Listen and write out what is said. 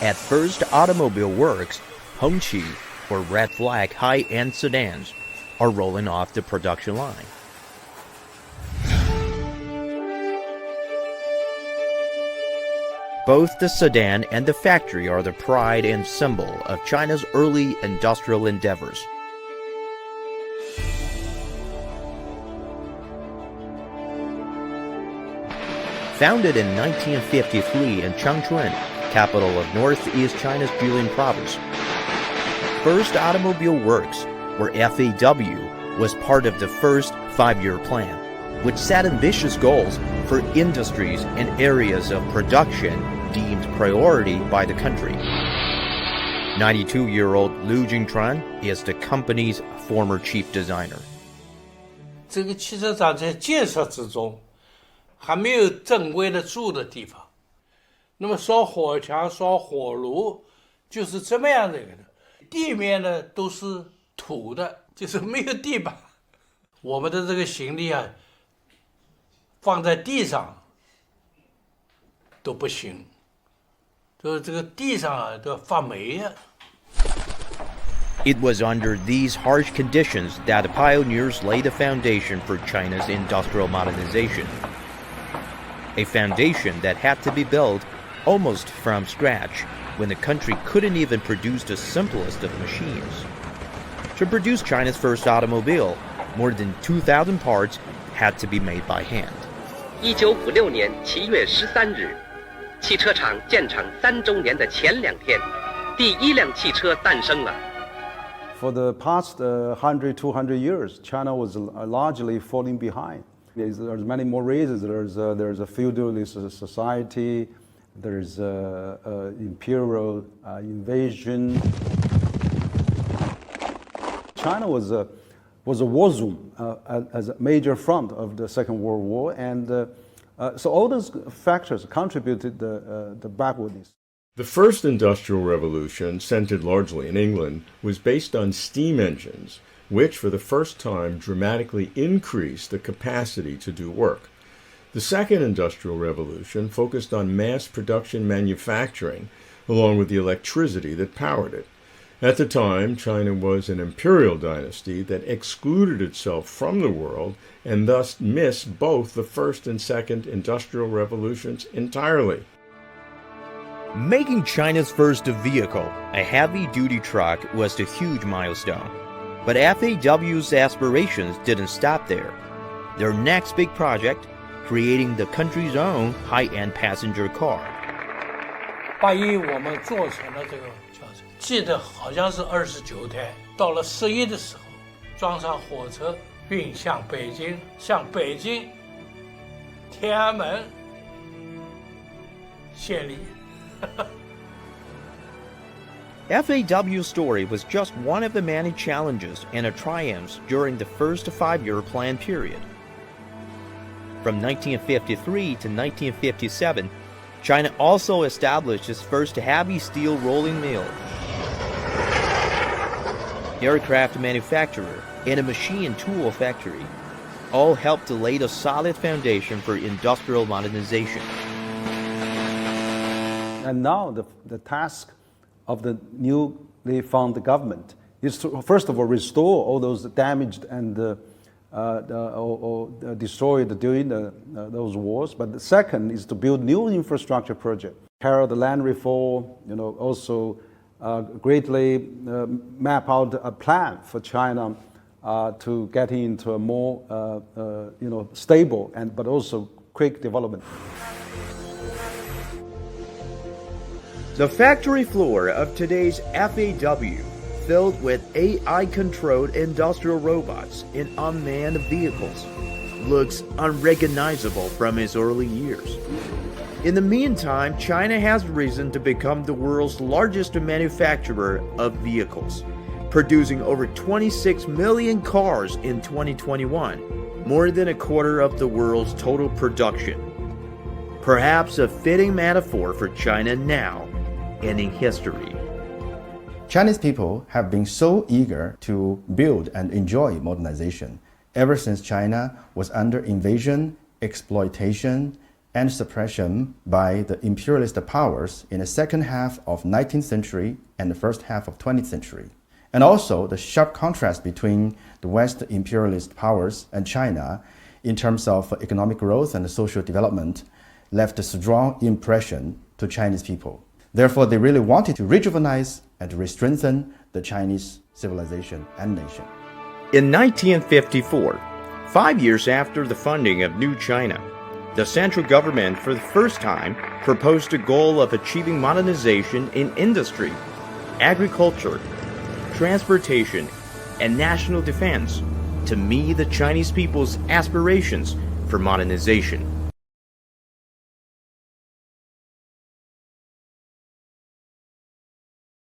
At First Automobile Works, Hongqi, or red flag high-end sedans, are rolling off the production line. Both the sedan and the factory are the pride and symbol of China's early industrial endeavors. Founded in 1953 in Changchun, capital of northeast China's Jilin province, First Automobile Works, or FAW, was part of the first five-year plan, which set ambitious goals for industries and areas of production deemed priority by the country. 92-year-old Liu Jingchuan is the company's former chief designer. 这个汽车厂在建设之中，还没有正规的住的地方。那么烧火墙、烧火炉，就是这么样的一个的。地面呢都是土的，就是没有地板。我们的这个行李啊，放在地上都不行，就是这个地上啊都发霉呀。It was under these harsh conditions that the pioneers laid the foundation for China's industrial modernization. A foundation that had to be built almost from scratch when the country couldn't even produce the simplest of machines. To produce China's first automobile, more than 2,000 parts had to be made by hand. 1956年7月13日，汽车厂建厂3周年的前2天，第一辆汽车诞生了。For the past 100, 200 years, China was largely falling behind. There's many more reasons. There's a feudalist society. There's imperial invasion. China was a war zone as a major front of the Second World War, and so all those factors contributed the backwardness. The first industrial revolution, centered largely in England, was based on steam engines, which for the first time dramatically increased the capacity to do work. The second industrial revolution focused on mass production manufacturing, along with the electricity that powered it. At the time, China was an imperial dynasty that excluded itself from the world and thus missed both the first and second industrial revolutions entirely. Making China's first vehicle, a heavy-duty truck, was a huge milestone. But FAW's aspirations didn't stop there. Their next big project, creating the country's own high-end passenger car. 81我们做成了这个轿车，记得好像是29台。到了11的时候，装上火车运向北京，向北京天安门献礼。FAW's story was just one of the many challenges and triumphs during the first five-year plan period. From 1953 to 1957, China also established its first heavy steel rolling mill, aircraft manufacturer, and a machine tool factory. All helped to lay a solid foundation for industrial modernization. And now the task of the newly founded government is to, first of all, restore all those damaged and or destroyed during those wars. But the second is to build new infrastructure projects, carry out the land reform, also greatly map out a plan for China to get into a more stable but also quick development. The factory floor of today's FAW, filled with AI-controlled industrial robots and unmanned vehicles, looks unrecognizable from its early years. In the meantime, China has risen to become the world's largest manufacturer of vehicles, producing over 26 million cars in 2021, more than a quarter of the world's total production. Perhaps a fitting metaphor for China now and in history. Chinese people have been so eager to build and enjoy modernization ever since China was under invasion, exploitation, and suppression by the imperialist powers in the second half of 19th century and the first half of 20th century. And also the sharp contrast between the West imperialist powers and China in terms of economic growth and social development left a strong impression to Chinese people. Therefore, they really wanted to rejuvenate and to re-strengthen the Chinese civilization and nation. In 1954, 5 years after the founding of New China, the central government for the first time proposed a goal of achieving modernization in industry, agriculture, transportation, and national defense to meet the Chinese people's aspirations for modernization.